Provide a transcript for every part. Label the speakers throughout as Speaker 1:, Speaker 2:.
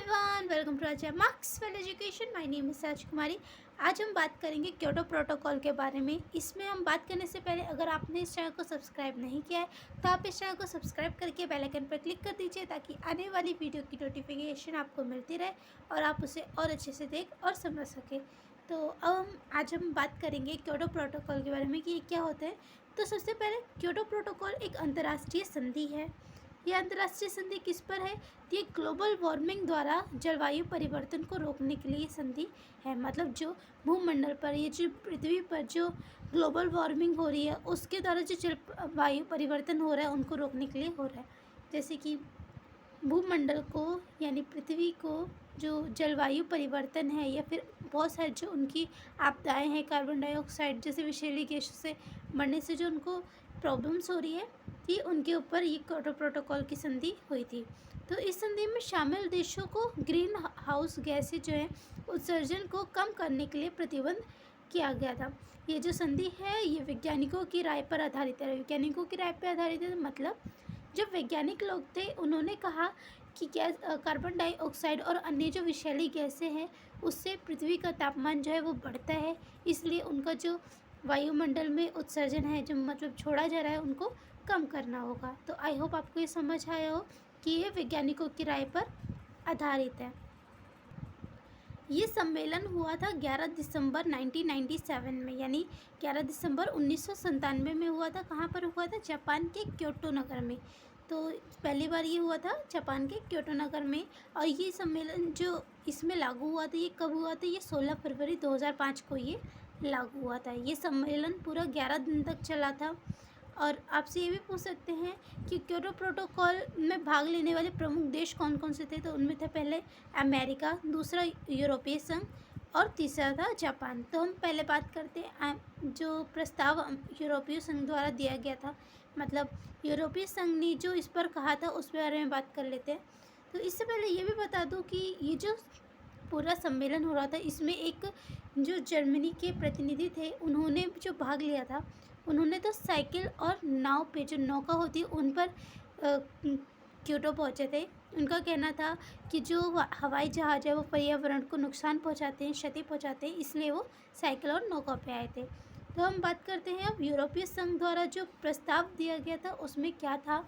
Speaker 1: Everyone, welcome to our Maxwell Education. My name is Saj Kumari. आज हम बात करेंगे क्योटो प्रोटोकॉल के बारे में। इसमें हम बात करने से पहले अगर आपने इस चैनल को सब्सक्राइब नहीं किया है तो आप इस चैनल को सब्सक्राइब करके बेल आइकन पर क्लिक कर दीजिए ताकि आने वाली वीडियो की नोटिफिकेशन आपको मिलती रहे और आप उसे और अच्छे से देख और समझ सकें। तो अब आज हम बात करेंगे क्योटो प्रोटोकॉल के बारे में कि ये क्या होता है। तो सबसे पहले क्योटो प्रोटोकॉल एक अंतर्राष्ट्रीय संधि है। यह अंतर्राष्ट्रीय संधि किस पर है? ये ग्लोबल वार्मिंग द्वारा जलवायु परिवर्तन को रोकने के लिए संधि है। मतलब जो भूमंडल पर, ये जो पृथ्वी पर जो ग्लोबल वार्मिंग हो रही है उसके द्वारा जो जलवायु परिवर्तन हो रहा है उनको रोकने के लिए हो रहा है। जैसे कि भूमंडल को यानी पृथ्वी को जो जलवायु परिवर्तन है या फिर बहुत सारे जो उनकी आपदाएं हैं, कार्बन डाइऑक्साइड जैसे विषैली गैसों से बढ़ने से जो उनको प्रॉब्लम्स हो रही है, ये उनके ऊपर ये क्योटो प्रोटोकॉल की संधि हुई थी। तो इस संधि में शामिल देशों को ग्रीन हाउस गैसें जो है उत्सर्जन को कम करने के लिए प्रतिबंध किया गया था। ये जो संधि है ये वैज्ञानिकों की राय पर आधारित है। वैज्ञानिकों की राय पर आधारित है मतलब जब वैज्ञानिक लोग थे उन्होंने कहा कि गैस कार्बन डाइऑक्साइड और अन्य जो विषैली गैसें हैं उससे पृथ्वी का तापमान जो है वो बढ़ता है, इसलिए उनका जो वायुमंडल में उत्सर्जन है जो मतलब छोड़ा जा रहा है उनको कम करना होगा। तो आई होप आपको ये समझ आया हो कि ये वैज्ञानिकों की राय पर आधारित है। ये सम्मेलन हुआ था 11 दिसंबर 1997 में, यानी 11 दिसंबर 1997 में हुआ था। कहाँ पर हुआ था? जापान के क्योटो नगर में। तो पहली बार ये हुआ था जापान के क्योटो नगर में। और ये सम्मेलन जो इसमें लागू हुआ था ये कब हुआ था? ये 16 फरवरी 2005 को ये लागू हुआ था। ये सम्मेलन पूरा 11 दिन तक चला था। और आपसे ये भी पूछ सकते हैं कि क्योटो प्रोटोकॉल में भाग लेने वाले प्रमुख देश कौन कौन से थे? तो उनमें थे पहले अमेरिका, दूसरा यूरोपीय संघ और तीसरा था जापान। तो हम पहले बात करते हैं जो प्रस्ताव यूरोपीय संघ द्वारा दिया गया था, मतलब यूरोपीय संघ ने जो इस पर कहा था उस बारे में बात कर लेते हैं। तो इससे पहले ये भी बता दूं कि ये जो पूरा सम्मेलन हो रहा था इसमें एक जो जर्मनी के प्रतिनिधि थे उन्होंने जो भाग लिया था उन्होंने तो साइकिल और नाव पे जो नौका होती है उन पर क्योटो पहुँचे थे। उनका कहना था कि जो हवाई जहाज़ है वो पर्यावरण को नुकसान पहुँचाते हैं, क्षति पहुँचाते हैं, इसलिए वो साइकिल और नौका पे आए थे। तो हम बात करते हैं अब यूरोपीय संघ द्वारा जो प्रस्ताव दिया गया था उसमें क्या था।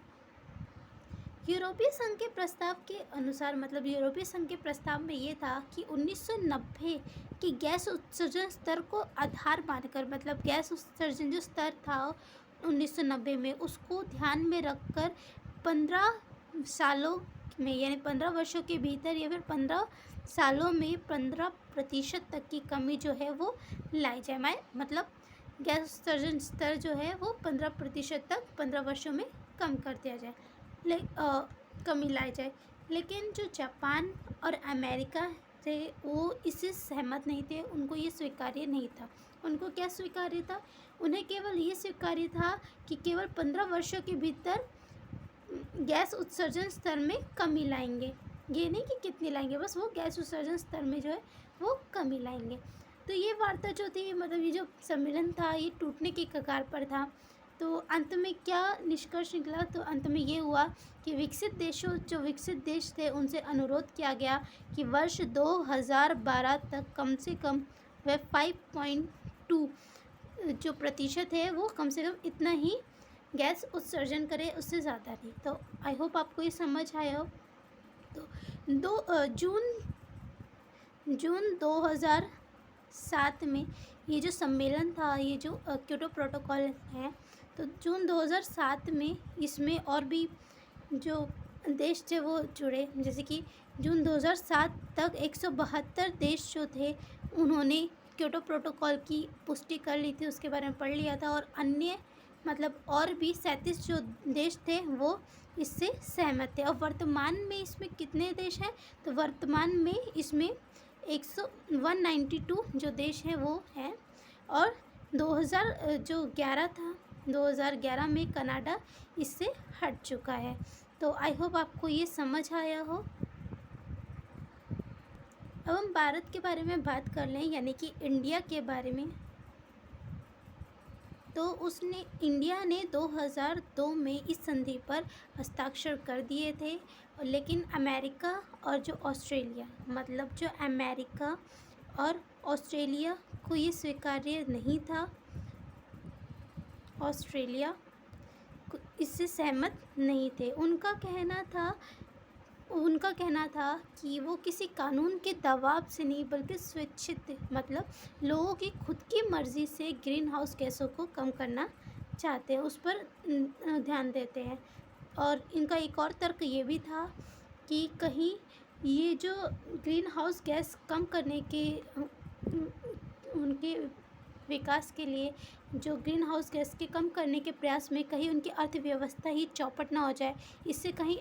Speaker 1: यूरोपीय संघ के प्रस्ताव के अनुसार, मतलब यूरोपीय संघ के प्रस्ताव में ये था कि 1990 की गैस उत्सर्जन स्तर को आधार मानकर, मतलब गैस उत्सर्जन जो स्तर था 1990 में उसको ध्यान में रखकर 15 सालों में यानी 15 वर्षों के भीतर या फिर 15 सालों में 15% तक की कमी जो है वो लाई जाए। मतलब गैस उत्सर्जन स्तर जो है वो 15% तक 15 वर्षों में कम कर दिया जाए, कमी लाई जाए। लेकिन जो जापान और अमेरिका थे वो इससे सहमत नहीं थे, उनको ये स्वीकार्य नहीं था। उनको क्या स्वीकार्य था? उन्हें केवल ये स्वीकार्य था कि केवल 15 वर्षों के भीतर गैस उत्सर्जन स्तर में कमी लाएंगे। ये नहीं कि कितनी लाएंगे, बस वो गैस उत्सर्जन स्तर में जो है वो कमी लाएंगे। तो ये वार्ता जो थी, मतलब ये जो सम्मेलन था ये टूटने की कगार पर था। तो अंत में क्या निष्कर्ष निकला? तो अंत में ये हुआ कि विकसित देश थे उनसे अनुरोध किया गया कि वर्ष 2012 तक कम से कम वह 5.2 जो प्रतिशत है वो कम से कम इतना ही गैस उत्सर्जन करे, उससे ज़्यादा नहीं। तो आई होप आपको ये समझ आया हो। तो जून 2007 में ये जो सम्मेलन था, ये जो क्योटो प्रोटोकॉल है, तो जून 2007 में इसमें और भी जो देश थे वो जुड़े। जैसे कि जून 2007 तक 172 देश जो थे उन्होंने क्योटो प्रोटोकॉल की पुष्टि कर ली थी, उसके बारे में पढ़ लिया था। और अन्य मतलब और भी 37 जो देश थे वो इससे सहमत थे। और वर्तमान में इसमें कितने देश हैं? तो वर्तमान में इसमें 192 जो देश हैं वो हैं। और 2011 में कनाडा इससे हट चुका है। तो आई होप आपको ये समझ आया हो। अब हम भारत के बारे में बात कर लें, यानी कि इंडिया के बारे में। तो उसने इंडिया ने 2002 में इस संधि पर हस्ताक्षर कर दिए थे, लेकिन अमेरिका और जो ऑस्ट्रेलिया, मतलब जो अमेरिका और ऑस्ट्रेलिया को ये स्वीकार्य नहीं था। ऑस्ट्रेलिया इससे सहमत नहीं थे। उनका कहना था कि वो किसी कानून के दबाव से नहीं बल्कि स्वेच्छित, मतलब लोगों की खुद की मर्ज़ी से ग्रीन हाउस गैसों को कम करना चाहते हैं, उस पर ध्यान देते हैं। और इनका एक और तर्क ये भी था कि कहीं ये जो ग्रीन हाउस गैस कम करने के उनके विकास के लिए, जो ग्रीन हाउस गैस के कम करने के प्रयास में कहीं उनकी अर्थव्यवस्था ही चौपट ना हो जाए, इससे कहीं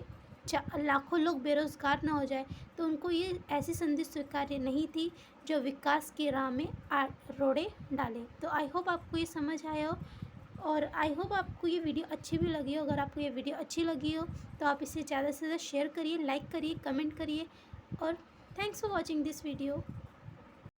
Speaker 1: लाखों लोग बेरोज़गार ना हो जाए, तो उनको ये ऐसी संधि स्वीकार्य नहीं थी जो विकास की राह में रोड़े डाले। तो आई होप आपको ये समझ आया हो, और आई होप आपको ये वीडियो अच्छी भी लगी हो। अगर आपको ये वीडियो अच्छी लगी हो तो आप इसे ज़्यादा से ज़्यादा शेयर करिए, लाइक करिए, कमेंट करिए, और thanks for watching this video.